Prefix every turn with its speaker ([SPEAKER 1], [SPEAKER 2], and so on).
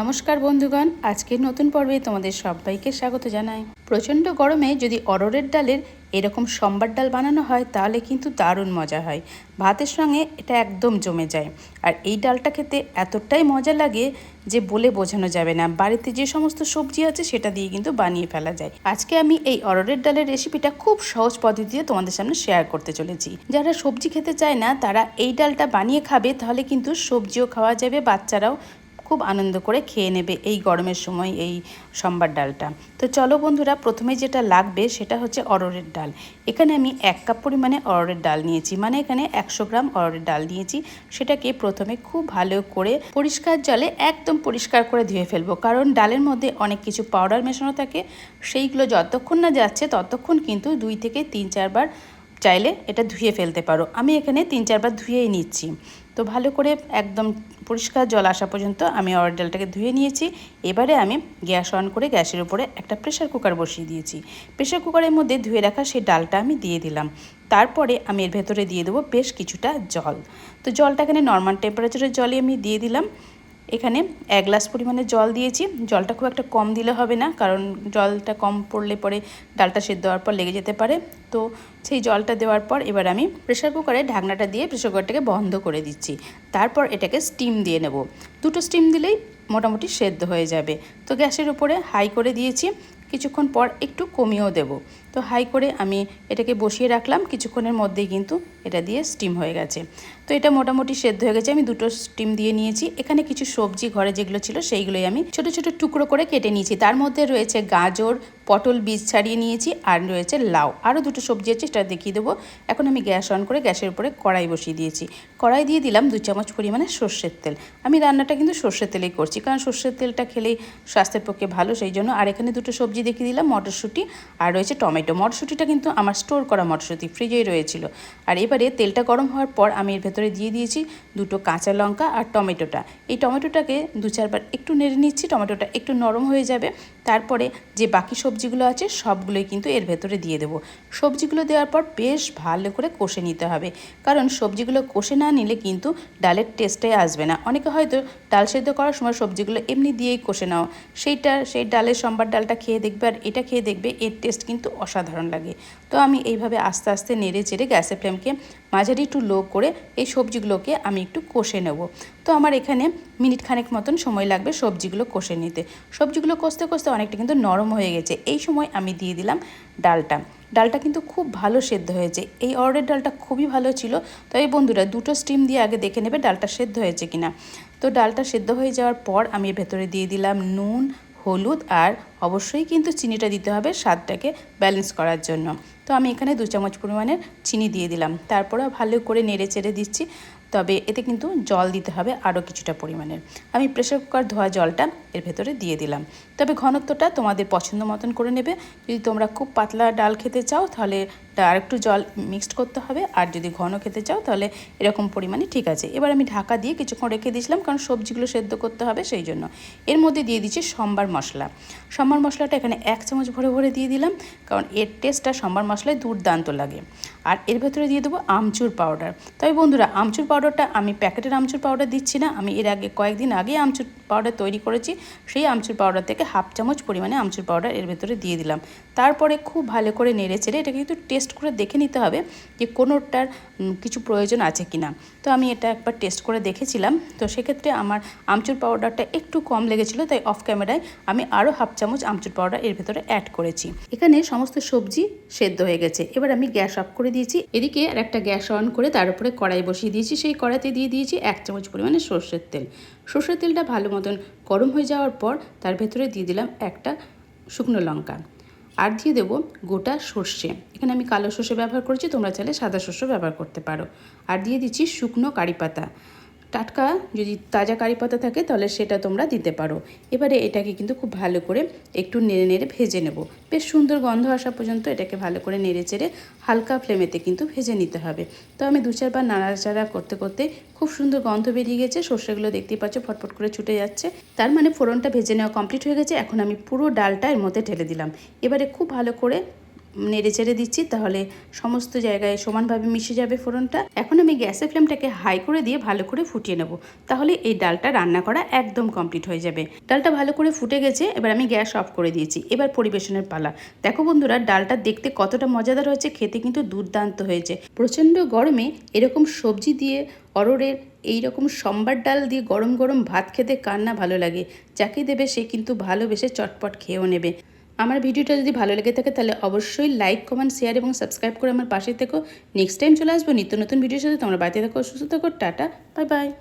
[SPEAKER 1] নমস্কার বন্ধুগণ, আজকের নতুন পর্বে তোমাদের সবাইকে স্বাগত জানাই। প্রচণ্ড গরমে যদি অরহরের ডালের এরকম সম্বার ডাল বানানো হয় তাহলে কিন্তু দারুণ মজা হয়। ভাতের সঙ্গে এটা একদম জমে যায়। আর এই ডালটা খেতে এতটাই মজা লাগে যে বলে বোঝানো যাবে না। বাড়িতে যে সমস্ত সবজি আছে সেটা দিয়ে কিন্তু বানিয়ে ফেলা যায়। আজকে আমি এই অরহরের ডালের রেসিপিটা খুব সহজ পদ্ধতিতে তোমাদের সামনে শেয়ার করতে চলেছি। যারা সবজি খেতে চায় না তারা এই ডালটা বানিয়ে খাবে, তাহলে কিন্তু সবজিও খাওয়া যাবে, বাচ্চারাও খুব আনন্দ করে খেয়ে নেবে এই গরমের সময় এই সম্বার ডালটা। তো চলো বন্ধুরা, প্রথমে যেটা লাগবে সেটা হচ্ছে অরহরের ডাল। এখানে আমি 1 কাপ পরিমাণে অরহরের ডাল নিয়েছি, মানে এখানে 100 গ্রাম অরহরের ডাল নিয়েছি। সেটাকে প্রথমে খুব ভালো করে পরিষ্কার জলে একদম পরিষ্কার করে ধুয়ে ফেলবো, কারণ ডালের মধ্যে অনেক কিছু পাউডার মেশানো থাকে। সেইগুলো যতক্ষণ না যাচ্ছে ততক্ষণ কিন্তু 2 থেকে 3-4 বার চাইলে এটা ধুয়ে ফেলতে পারো। আমি এখানে 3-4 বার ধুয়েই নিচ্ছি। তো ভালো করে একদম পরিষ্কার জল আসা পর্যন্ত আমি অরহর ডালটাকে ধুয়ে নিয়েছি। এবারে আমি গ্যাস অন করে গ্যাসের উপরে একটা প্রেসার কুকার বসিয়ে দিয়েছি। প্রেসার কুকারের মধ্যে ধুয়ে রাখা সেই ডালটা আমি দিয়ে দিলাম। তারপরে আমি এর ভেতরে দিয়ে দেবো বেশ কিছুটা জল। তো জলটা এখানে নর্মাল টেম্পারেচারের জলে আমি দিয়ে দিলাম। এখানে 1 গ্লাস পরিমাণে জল দিয়েছি। জলটা খুব একটা কম দিলে হবে না, কারণ জলটা কম পড়লে পরে ডালটা সেদ্ধ হওয়ার পর লেগে যেতে পারে। তো সেই জলটা দেওয়ার পর এবার আমি প্রেসার কুকারে ঢাকনাটা দিয়ে প্রেসার কুকারটাকে বন্ধ করে দিচ্ছি। তারপর এটাকে স্টিম দিয়ে নেব। 2টো স্টিম দিলেই মোটামুটি সেদ্ধ হয়ে যাবে। তো গ্যাসের উপরে হাই করে দিয়েছি, কিছুক্ষণ পর একটু কমিয়েও দেব। তো হাই করে আমি এটাকে বসিয়ে রাখলাম। কিছুক্ষণের মধ্যেই কিন্তু এটা দিয়ে স্টিম হয়ে গেছে। তো এটা মোটামুটি সেদ্ধ হয়ে গেছে। আমি 2টো স্টিম দিয়ে নিয়েছি। এখানে কিছু সবজি ঘরে যেগুলো ছিল সেইগুলোই আমি ছোট ছোট টুকরো করে কেটে নিয়েছি। তার মধ্যে রয়েছে গাজর, পটল বীজ ছাড়িয়ে নিয়েছি, আর রয়েছে লাউ। আরও 2টো সবজি আছে, সেটা দেখিয়ে দেবো। এখন আমি গ্যাস অন করে গ্যাসের উপরে কড়াই বসিয়ে দিয়েছি। কড়াই দিয়ে দিলাম 2 চামচ পরিমাণে সর্ষের তেল। আমি রান্নাটা কিন্তু সর্ষের তেলেই করছি, কারণ সর্ষের তেলটা খেলেই স্বাস্থ্যের পক্ষে ভালো, সেই জন্য। আর এখানে 2টো সবজি দেখিয়ে দিলাম, মটরশুঁটি আর রয়েছে টমেটো। মটরশুঁটিটা কিন্তু আমার স্টোর করা মটরশুঁটি, ফ্রিজেই রয়েছিল। আর এবারে তেলটা গরম হওয়ার পর আমি এর ভেতরে দিয়ে দিয়েছি 2টো কাঁচা লঙ্কা আর টমেটোটা। এই টমেটোটাকে 2-4 বার একটু নেড়ে নিচ্ছি। টমেটোটা একটু নরম হয়ে যাবে। তারপরে যে বাকি সবজিগুলো আছে সবগুলোই কিন্তু এর ভেতরে দিয়ে দেবো। সবজিগুলো দেওয়ার পর বেশ ভালো করে কষে নিতে হবে, কারণ সবজিগুলো কষে না নিলে কিন্তু ডালের টেস্টটাই আসবে না। অনেকে হয়তো ডাল সেদ্ধ করার সময় সবজিগুলো এমনি দিয়েই কষে নাও, সেই ডালের সম্বার ডালটা খেয়ে দেখবে আর এটা খেয়ে দেখবে, এর টেস্ট কিন্তু অসাধারণ লাগে। তো আমি এইভাবে আস্তে আস্তে নেড়ে চেড়ে গ্যাসের ফ্লেমকে মাঝারি টু লো করে এই সবজিগুলোকে আমি একটু কষে নেব। তো আমার এখানে মিনিট খানেক মতন সময় লাগবে সবজিগুলো কষে নিতে। সবজিগুলো কষতে কষতে অনেকটা কিন্তু নরম হয়ে গেছে। এই সময় আমি দিয়ে দিলাম ডালটা। ডালটা কিন্তু খুব ভালো সেদ্ধ হয়েছে। এই অরহরের ডালটা খুবই ভালো ছিল। তাই বন্ধুরা, 2টো স্টিম দিয়ে আগে দেখে নেবে ডালটা সেদ্ধ হয়েছে কিনা। তো ডালটা সেদ্ধ হয়ে যাওয়ার পর আমি এর ভেতরে দিয়ে দিলাম নুন, হলুদ, আর অবশ্যই কিন্তু চিনিটা দিতে হবে স্বাদটাকে ব্যালেন্স করার জন্য। তো আমি এখানে 2 চামচ পরিমাণের চিনি দিয়ে দিলাম। তারপরে ভালো করে নেড়ে চেড়ে দিচ্ছি। তবে এতে কিন্তু জল দিতে হবে আরও কিছুটা পরিমাণের। আমি প্রেসার কুকার ধোয়া জলটা এর ভেতরে দিয়ে দিলাম। তবে ঘনত্বটা তোমাদের পছন্দ মতন করে নেবে। যদি তোমরা খুব পাতলা ডাল খেতে চাও তাহলে আর একটু জল মিক্সড করতে হবে, আর যদি ঘন খেতে চাও তাহলে এরকম পরিমাণে ঠিক আছে। এবার আমি ঢাকা দিয়ে কিছুক্ষণ রেখে দিয়েছিলাম, কারণ সবজিগুলো সেদ্ধ করতে হবে, সেই জন্য। এর মধ্যে দিয়ে দিচ্ছি সম্বার মশলা। সম্বার মশলাটা এখানে 1 চামচ ভরে ভরে দিয়ে দিলাম, কারণ এর টেস্টটা সম্বার মশলায় দুর্দান্ত লাগে। আর এর ভেতরে দিয়ে দেবো আমচুর পাউডার। তবে বন্ধুরা, আমচুর পাউডারটা আমি প্যাকেটের আমচুর পাউডার দিচ্ছি না। আমি এর আগে কয়েকদিন আগে আমচুর পাউডার তৈরি করেছি। সেই আমচুর পাউডার থেকে 1/2 চামচ পরিমাণে আমচুর পাউডার এর ভেতরে দিয়ে দিলাম। তারপরে খুব ভালো করে নেড়ে চেড়ে এটাকে কিন্তু টেস্ট করে দেখে নিতে হবে যে কোনোটার কিছু প্রয়োজন আছে কি না। তো আমি এটা একবার টেস্ট করে দেখেছিলাম। তো সেক্ষেত্রে আমার আমচুর পাউডারটা একটু কম লেগেছিলো, তাই অফ ক্যামেরায় আমি আরও 1/2 চামচ আমচুর পাউডার এর ভেতরে অ্যাড করেছি। এখানে সমস্ত সবজি সেদ্ধ হয়ে গেছে। এবার আমি গ্যাস অফ করে দিয়েছি। এদিকে আর একটা গ্যাস অন করে তার উপরে কড়াই বসিয়ে দিয়েছি। সেই কড়াইতে দিয়ে দিয়েছি 1 চামচ পরিমাণে সর্ষের তেল। সর্ষের তেলটা ভালো মতন গরম হয়ে যাওয়ার পর তার ভেতরে দিয়ে দিলাম একটা শুকনো লঙ্কা, আর দিয়ে দেবো গোটা সর্ষে। এখানে আমি কালো সর্ষে ব্যবহার করেছি, তোমরা চাইলে সাদা সর্ষে ব্যবহার করতে পারো। আর দিয়ে দিচ্ছি শুকনো কারি পাতা। টাটকা যদি তাজা কারি পাতা থাকে তাহলে সেটা তোমরা দিতে পারো। এবারে এটাকে কিন্তু খুব ভালো করে একটু নেড়ে নেড়ে ভেজে নেব। বেশ সুন্দর গন্ধ আসা পর্যন্ত এটাকে ভালো করে নেড়ে চেড়ে হালকা ফ্লেমেতে কিন্তু ভেজে নিতে হবে। তো আমি 2-4 বার নাড়াচাড়া করতে করতে খুব সুন্দর গন্ধ বেরিয়ে গেছে। সর্ষেগুলো দেখতেই পাচ্ছ ফটফট করে ছুটে যাচ্ছে। তার মানে ফোড়নটা ভেজে নেওয়া কমপ্লিট হয়ে গেছে। এখন আমি পুরো ডালটা এর মধ্যে ঢেলে দিলাম। এবারে খুব ভালো করে নেড়ে চেড়ে দিচ্ছি, তাহলে সমস্ত জায়গায় সমানভাবে মিশে যাবে ফোড়নটা। এখন আমি গ্যাসের ফ্লেমটাকে হাই করে দিয়ে ভালো করে ফুটিয়ে নেব, তাহলে এই ডালটা রান্না করা একদম কমপ্লিট হয়ে যাবে। ডালটা ভালো করে ফুটে গেছে, এবার আমি গ্যাস অফ করে দিয়েছি। এবার পরিবেশনের পালা। দেখো বন্ধুরা, ডালটা দেখতে কতটা মজাদার হয়েছে, খেতে কিন্তু দুর্দান্ত হয়েছে। প্রচণ্ড গরমে এরকম সবজি দিয়ে অরড়ের এইরকম সম্বার ডাল দিয়ে গরম গরম ভাত খেতে কার না ভালো লাগে। যাকে দেবে সে কিন্তু ভালোবেসে চটপট খেয়েও নেবে। আমার ভিডিওটা যদি ভালো লেগে থাকে তাহলে অবশ্যই লাইক, কমেন্ট, শেয়ার এবং সাবস্ক্রাইব করে আমার পাশে থেকো। নেক্সট টাইম চলে আসবো নিত্য নতুন ভিডিওর সাথে। তোমরা বাড়িতে থাকো, সুস্থ থাকো, টাটা, বাই বাই।